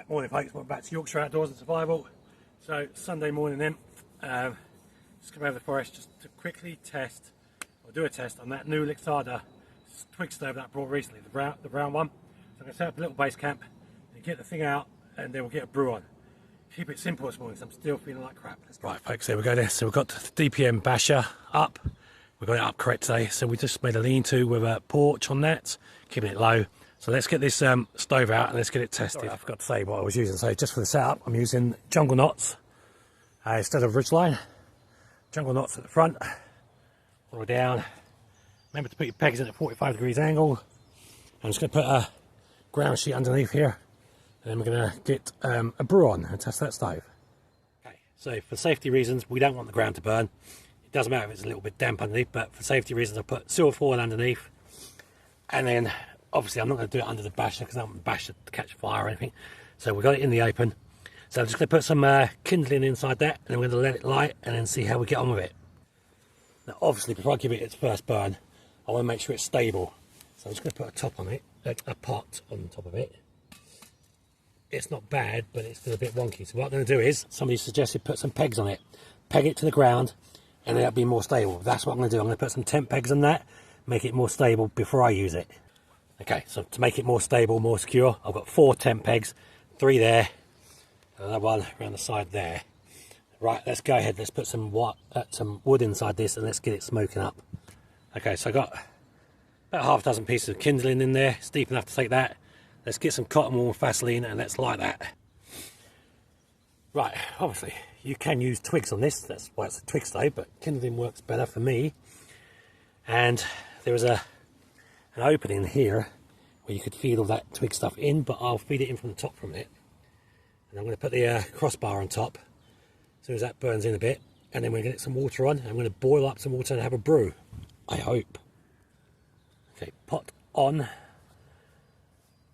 Right, morning folks, welcome back to Yorkshire Outdoors and Survival. So Sunday morning then, just come over the forest just to quickly test, or do a test on that new LIXADA Twig stove that I brought recently, the brown one. So I'm going to set up a little base camp, and get the thing out, and then we'll get a brew on. Keep it simple this morning, so I'm still feeling like crap. Right folks, there we go there. So we've got the DPM basher up, we've got it up correct today, so we just made a lean-to with a porch on that, keeping it low. So let's get this stove out and let's get it tested. Sorry, I forgot to say what I was using. So just for the setup, I'm using jungle knots instead of ridgeline. Jungle knots at the front, all the way down. Remember to put your pegs in at 45 degrees angle. I'm just going to put a ground sheet underneath here, and then we're going to get a brew on and test that stove. Okay, so for safety reasons, we don't want the ground to burn. It doesn't matter if it's a little bit damp underneath, but for safety reasons, I put silver foil underneath, and then obviously I'm not going to do it under the basher because I don't want the basher to catch fire or anything. So we've got it in the open. So I'm just going to put some kindling inside that, and then we're going to let it light and then see how we get on with it. Now obviously before I give it its first burn, I want to make sure it's stable. So I'm just going to put a top on it, a pot on top of it. It's not bad, but it's still a bit wonky. So what I'm going to do is, somebody suggested put some pegs on it. Peg it to the ground, and then it'll be more stable. That's what I'm going to do. I'm going to put some tent pegs on that, make it more stable before I use it. Okay, so to make it more stable, more secure, I've got 4 tent pegs, 3 there, and another one around the side there. Right, let's go ahead, let's put some wood inside this and let's get it smoking up. Okay, so I got about half a dozen pieces of kindling in there, it's deep enough to take that. Let's get some cotton wool Vaseline and let's light that. Right, obviously, you can use twigs on this, that's why it's a twig stove, but kindling works better for me. And there was an opening here where you could feed all that twig stuff in, but I'll feed it in from the top from it. And I'm going to put the crossbar on top as soon as that burns in a bit, and then we're going to get some water on, and I'm going to boil up some water and have a brew, I hope. Okay, pot on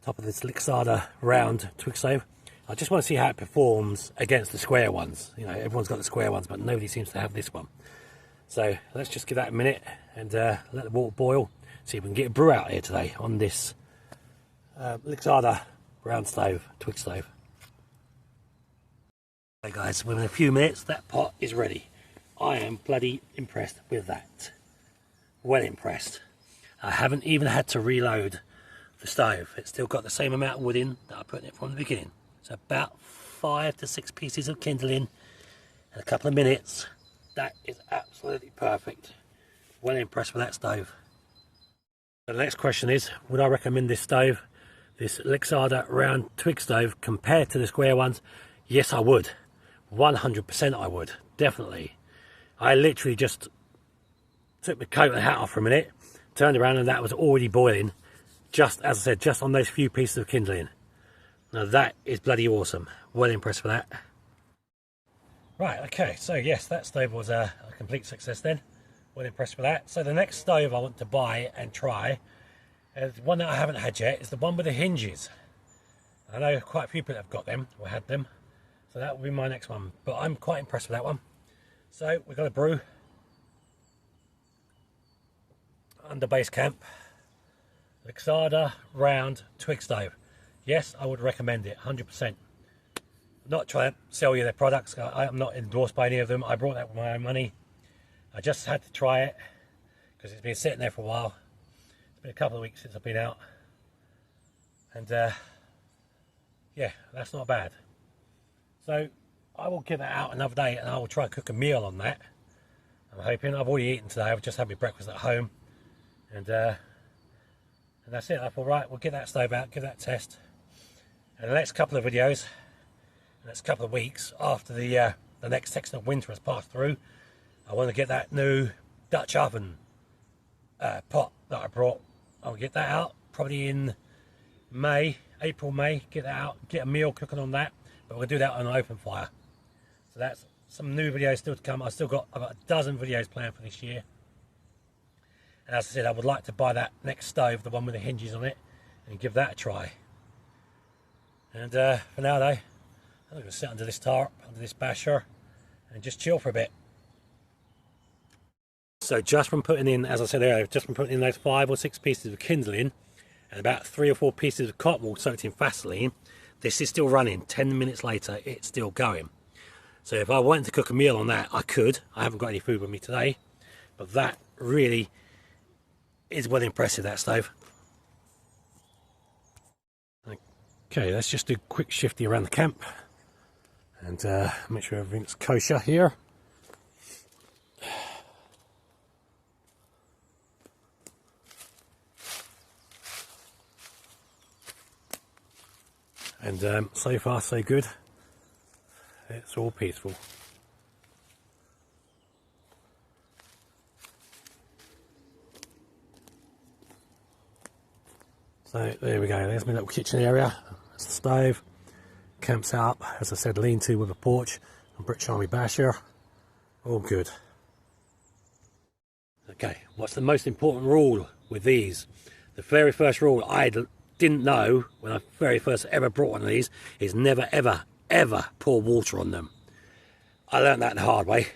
top of this LIXADA round twig stove. I just want to see how it performs against the square ones. You know, everyone's got the square ones, but nobody seems to have this one. So let's just give that a minute and let the water boil. See if we can get a brew out here today on this LIXADA round stove, twig stove. Okay guys, within a few minutes that pot is ready. I am bloody impressed with that. Well impressed. I haven't even had to reload the stove. It's still got the same amount of wood in that I put in it from the beginning. So about 5 to 6 pieces of kindling in a couple of minutes. That is absolutely perfect. Well impressed with that stove. The next question is, would I recommend this stove, this LIXADA round twig stove, compared to the square ones? Yes, I would. 100% I would, definitely. I literally just took my coat and hat off for a minute, turned around and that was already boiling, just as I said, just on those few pieces of kindling. Now that is bloody awesome. Well impressed with that. Right, okay, so yes, that stove was a complete success then. Well impressed with that. So the next stove I want to buy and try, the one that I haven't had yet, is the one with the hinges. I know quite a few people have got them or had them, so that will be my next one. But I'm quite impressed with that one. So we've got a brew under base camp. LIXADA round twig stove. Yes, I would recommend it 100%. Not trying to sell you their products. I'm not endorsed by any of them. I brought that with my own money. I just had to try it because it's been sitting there for a while. It's been a couple of weeks since I've been out, and yeah, that's not bad. So I will get that out another day and I will try and cook a meal on that. I'm hoping. I've already eaten today. I've just had my breakfast at home, and that's it. I thought, right, we'll get that stove out, give that a test, and the next couple of videos, the next couple of weeks after the next section of winter has passed through, I want to get that new Dutch oven pot that I brought. I'll get that out probably in May, April, May. Get that out, get a meal cooking on that. But we're going to do that on an open fire. So that's some new videos still to come. I've got a dozen videos planned for this year. And as I said, I would like to buy that next stove, the one with the hinges on it, and give that a try. And for now though, I'm going to sit under this tarp, under this basher, and just chill for a bit. So just from putting in, as I said earlier, just from putting in those 5 or 6 pieces of kindling and about 3 or 4 pieces of cotton wool soaked in Vaseline, This is still running. 10 minutes later, it's still going. So if I wanted to cook a meal on that, I could. I haven't got any food with me today, but that really is well impressive, that stove. Okay, let's just do a quick shifty around the camp and make sure everything's kosher here. And so far so good. It's all peaceful. So there we go, there's my little kitchen area. That's the stove. Camp's out, as I said, lean-to with a porch and British Army basher. All good. Okay, what's the most important rule with these? The very first rule I didn't know when I very first ever brought one of these is never ever pour water on them. I learned that the hard way.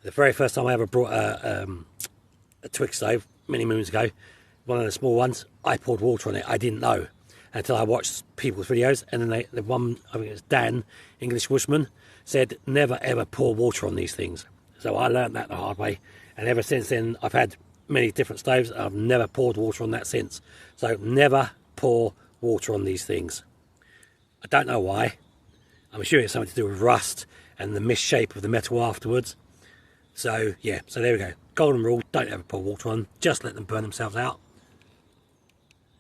The very first time I ever brought a Twig stove many moons ago, one of the small ones, I poured water on it. I didn't know until I watched people's videos, and then the one, I think it was Dan, English bushman, said never ever pour water on these things. So I learned that the hard way, and ever since then I've had many different stoves. I've never poured water on that since. So never pour water on these things. I don't know why. I'm sure it's something to do with rust and the misshape of the metal afterwards. So yeah, so there we go. Golden rule, don't ever pour water on, just let them burn themselves out.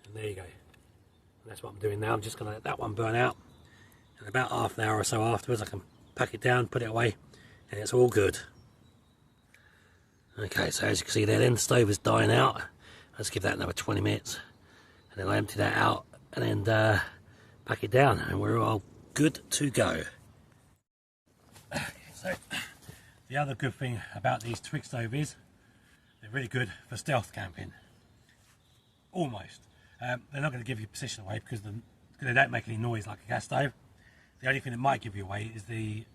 And there you go. And that's what I'm doing now. I'm just going to let that one burn out. And about half an hour or so afterwards I can pack it down, put it away, and it's all good. Okay, so as you can see there then, the stove is dying out. Let's give that another 20 minutes. And then I empty that out and then pack it down, and we're all good to go. So the other good thing about these Twig stoves is they're really good for stealth camping. Almost. They're not going to give you position away because they don't make any noise like a gas stove. The only thing that might give you away is the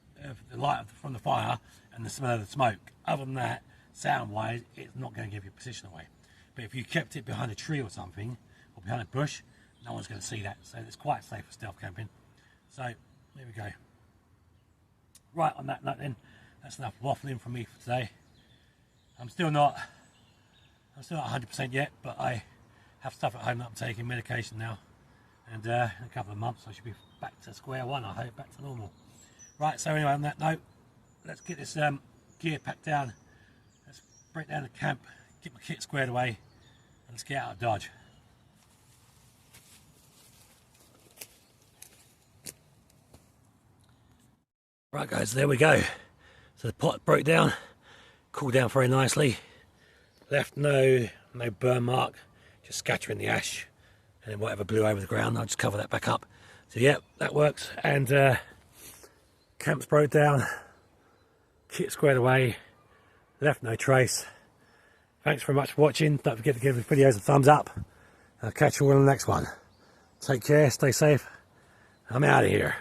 light from the fire and the smell of the smoke. Other than that, sound wise, it's not going to give you position away. But if you kept it behind a tree or something, or behind a bush, no one's going to see that. So it's quite safe for stealth camping. So there we go. Right, on that note then, that's enough waffling from me for today. I'm still not 100% yet, but I have stuff at home that I'm taking, medication now, and in a couple of months I should be back to square one, I hope, back to normal. Right, so anyway, on that note, let's get this gear packed down. Let's break down the camp, get my kit squared away, and let's get out of Dodge. Right guys, there we go. So the pot broke down, cooled down very nicely, left no burn mark, just scattering the ash, and then whatever blew over the ground, I'll just cover that back up. So yeah, that works. And camp's broke down, kit squared away, left no trace. Thanks very much for watching. Don't forget to give the videos a thumbs up. I'll catch you all in the next one. Take care, stay safe. I'm out of here.